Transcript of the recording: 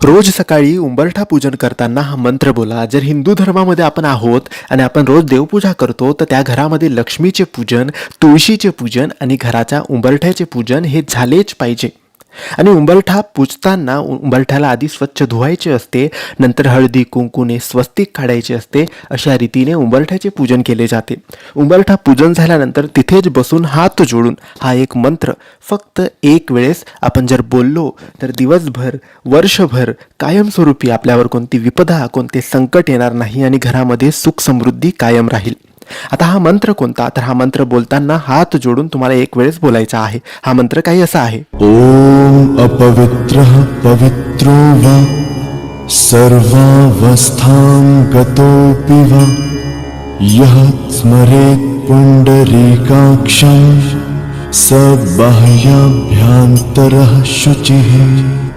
रोज सकाळी उंबरठा पूजन करताना हा मंत्र बोला. जर हिंदू धर्मामध्ये आपण आहोत आणि आपण रोज देवपूजा करतो तर त्या घरामध्ये लक्ष्मीचे पूजन, तुळशीचे पूजन आणि घराच्या उंबरठ्याचे पूजन हे झालेच पाहिजे. आणि उंबरठा पूजताना उंबरठ्याला आधी स्वच्छ धुवायचे असते, नंतर हळदी कुंकूने स्वस्तिक काढायचे असते. अशा रीतीने उंबरठ्याचे पूजन केले जाते. उंबरठा पूजन झाल्यानंतर तिथेच बसून हात जोडून हा एक मंत्र फक्त एक वेळेस आपण जर बोललो तर दिवसभर, वर्षभर कायमस्वरूपी आपल्यावर कोणती विपदा, कोणते संकट येणार नाही आणि घरामध्ये सुख समृद्धी कायम राहील. आता हा मंत्र कोणता? तर हा मंत्र बोलताना हात जोडून तुम्हाला एक वेळेस बोलायचा आहे. हा मंत्र काही असा आहे. ओम अपवित्रः पवित्रो वा सर्वावस्थां गतोऽपि वा यः स्मरेत् पुण्डरीकाक्षं स बाह्याभ्यन्तरः शुचिः.